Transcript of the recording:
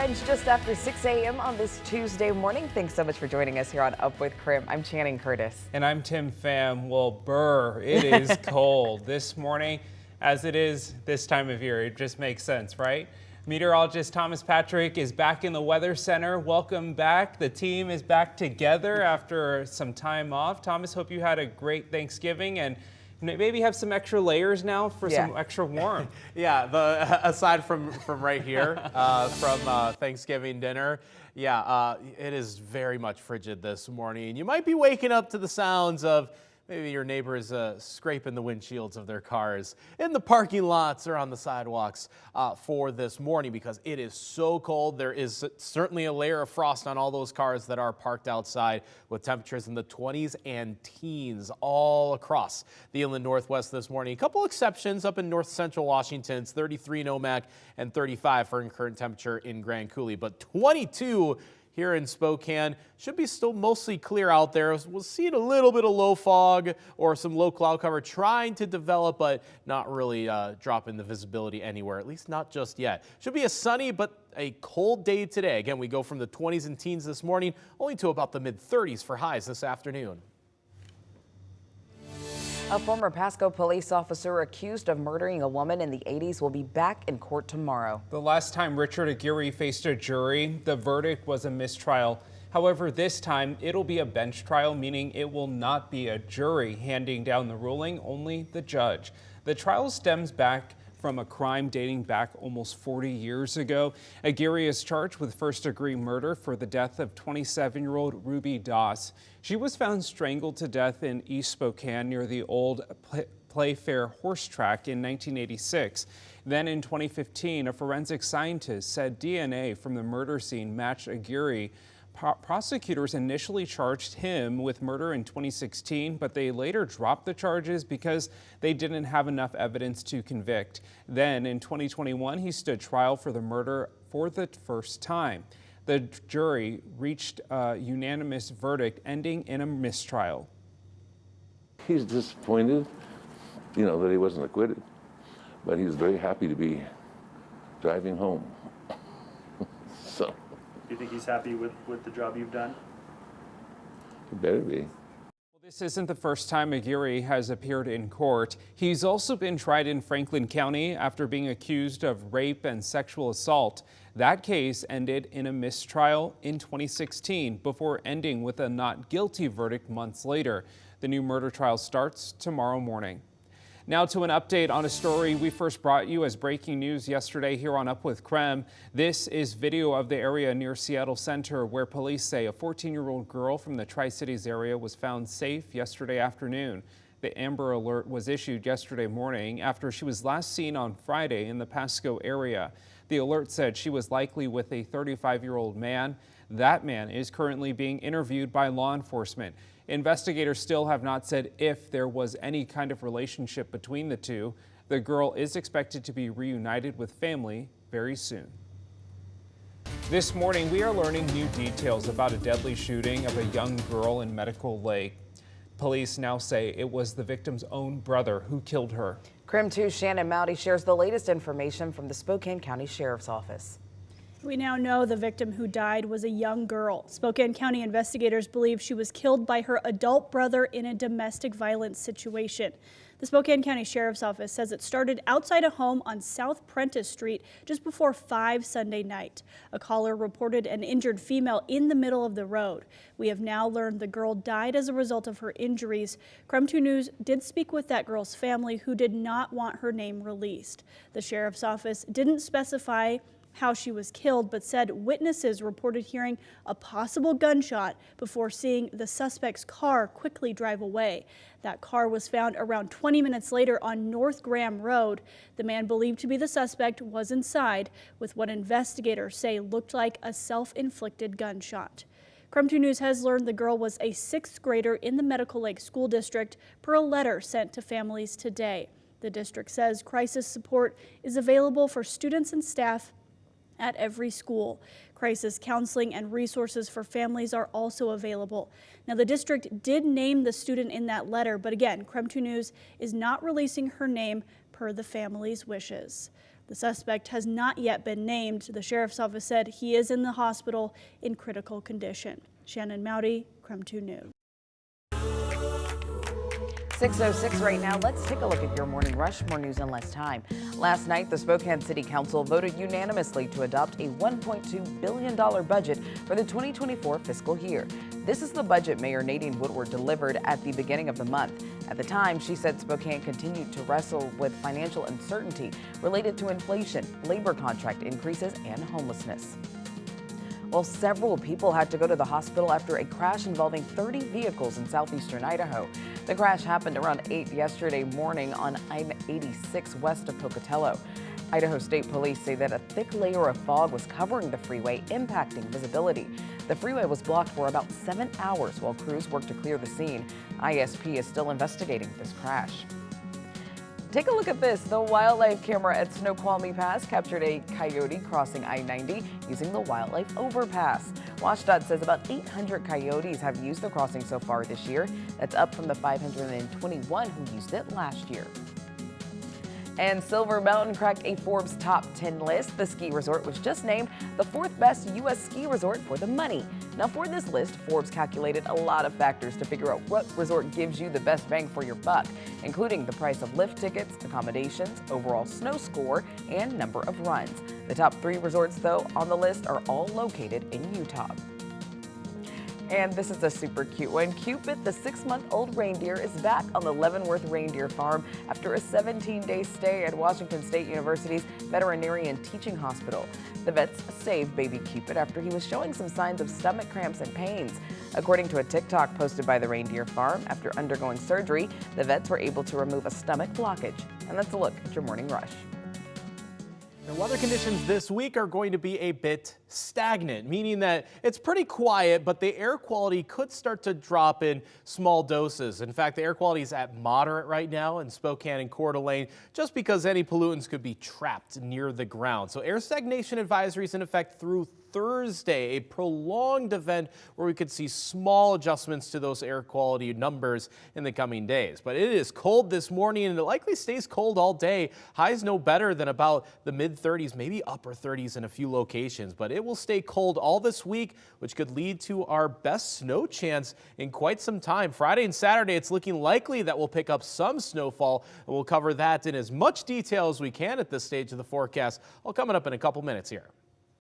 It's just after 6 a.m. on this Tuesday morning. Thanks so much for joining us here on Up with KREM. I'm Channing Curtis. And I'm Tim Pham. Well, brr, it is cold this morning, as it is this time of year. It just makes sense, right? Meteorologist Thomas Patrick is back in the Weather Center. Welcome back. The team is back together after some time off. Thomas, hope you had a great Thanksgiving and maybe have some extra layers now for some extra warmth. Yeah, aside from right here, from Thanksgiving dinner, it is very much frigid this morning. You might be waking up to the sounds of maybe your neighbors scraping the windshields of their cars in the parking lots or on the sidewalks for this morning because it is so cold. There is certainly a layer of frost on all those cars that are parked outside with temperatures in the 20s and teens all across the inland northwest this morning. A couple exceptions up in north central Washington. It's 33 in Omak and 35 for current temperature in Grand Coulee, but 22 here in Spokane. Should be still mostly clear out there. We'll see a little bit of low fog or some low cloud cover trying to develop, but not really dropping the visibility anywhere, at least not just yet. Should be a sunny but a cold day today. Again, we go from the 20s and teens this morning only to about the mid-30s for highs this afternoon. A former Pasco police officer accused of murdering a woman in the 80s will be back in court tomorrow. The last time Richard Aguirre faced a jury, the verdict was a mistrial. However, this time it'll be a bench trial, meaning it will not be a jury handing down the ruling, only the judge. The trial stems back from a crime dating back almost 40 years ago. Aguirre is charged with first-degree murder for the death of 27-year-old Ruby Doss. She was found strangled to death in East Spokane near the old Playfair horse track in 1986. Then in 2015, a forensic scientist said DNA from the murder scene matched Aguirre. Prosecutors initially charged him with murder in 2016, but they later dropped the charges because they didn't have enough evidence to convict. Then in 2021, he stood trial for the murder for the first time. The jury reached a unanimous verdict, ending in a mistrial. He's disappointed, that he wasn't acquitted, but he's very happy to be driving home. So. Do you think he's happy with the job you've done? He better be. Well, this isn't the first time Aguirre has appeared in court. He's also been tried in Franklin County after being accused of rape and sexual assault. That case ended in a mistrial in 2016 before ending with a not guilty verdict months later. The new murder trial starts tomorrow morning. Now to an update on a story we first brought you as breaking news yesterday here on Up with KREM. This is video of the area near Seattle Center where police say a 14-year-old girl from the Tri-Cities area was found safe yesterday afternoon. The Amber Alert was issued yesterday morning after she was last seen on Friday in the Pasco area. The alert said she was likely with a 35-year-old man. That man is currently being interviewed by law enforcement. Investigators still have not said if there was any kind of relationship between the two. The girl is expected to be reunited with family very soon. This morning, we are learning new details about a deadly shooting of a young girl in Medical Lake. Police now say it was the victim's own brother who killed her. KREM 2's Shannon Mowdy shares the latest information from the Spokane County Sheriff's Office. We now know the victim who died was a young girl. Spokane County investigators believe she was killed by her adult brother in a domestic violence situation. The Spokane County Sheriff's Office says it started outside a home on South Prentice Street just before 5 Sunday night. A caller reported an injured female in the middle of the road. We have now learned the girl died as a result of her injuries. KREM 2 News did speak with that girl's family, who did not want her name released. The Sheriff's Office didn't specify how she was killed, but said witnesses reported hearing a possible gunshot before seeing the suspect's car quickly drive away. That car was found around 20 minutes later on North Graham Road. The man believed to be the suspect was inside with what investigators say looked like a self-inflicted gunshot. KREM 2 News has learned the girl was a 6th grader in the Medical Lake School District per a letter sent to families today. The district says crisis support is available for students and staff at every school. Crisis counseling and resources for families are also available. Now, the district did name the student in that letter, but again, KREM 2 News is not releasing her name per the family's wishes. The suspect has not yet been named. The sheriff's office said he is in the hospital in critical condition. Shannon Mowdy, KREM 2 News. 6:06 right now. Let's take a look at your morning rush. More news in less time. Last night, the Spokane City Council voted unanimously to adopt a $1.2 billion budget for the 2024 fiscal year. This is the budget Mayor Nadine Woodward delivered at the beginning of the month. At the time, she said Spokane continued to wrestle with financial uncertainty related to inflation, labor contract increases, and homelessness. Well, several people had to go to the hospital after a crash involving 30 vehicles in southeastern Idaho. The crash happened around 8 yesterday morning on I-86 west of Pocatello. Idaho State Police say that a thick layer of fog was covering the freeway, impacting visibility. The freeway was blocked for about 7 hours while crews worked to clear the scene. ISP is still investigating this crash. Take a look at this. The wildlife camera at Snoqualmie Pass captured a coyote crossing I-90 using the wildlife overpass. WashDOT says about 800 coyotes have used the crossing so far this year. That's up from the 521 who used it last year. And Silver Mountain cracked a Forbes top 10 list. The ski resort was just named the 4th best U.S. ski resort for the money. Now, for this list, Forbes calculated a lot of factors to figure out what resort gives you the best bang for your buck, including the price of lift tickets, accommodations, overall snow score, and number of runs. The top 3 resorts, though, on the list are all located in Utah. And this is a super cute one. Cupid, the 6-month-old reindeer, is back on the Leavenworth Reindeer Farm after a 17-day stay at Washington State University's Veterinarian Teaching Hospital. The vets saved baby Cupid after he was showing some signs of stomach cramps and pains. According to a TikTok posted by the reindeer farm, after undergoing surgery, the vets were able to remove a stomach blockage. And that's a look at your morning rush. The weather conditions this week are going to be a bit stagnant, meaning that it's pretty quiet, but the air quality could start to drop in small doses. In fact, the air quality is at moderate right now in Spokane and Coeur d'Alene, just because any pollutants could be trapped near the ground. So air stagnation advisory is in effect through Thursday, a prolonged event where we could see small adjustments to those air quality numbers in the coming days. But it is cold this morning, and it likely stays cold all day. Highs no better than about the mid-30s, maybe upper 30s in a few locations. But it will stay cold all this week, which could lead to our best snow chance in quite some time. Friday and Saturday, it's looking likely that we'll pick up some snowfall, and we'll cover that in as much detail as we can at this stage of the forecast. All coming up in a couple minutes here.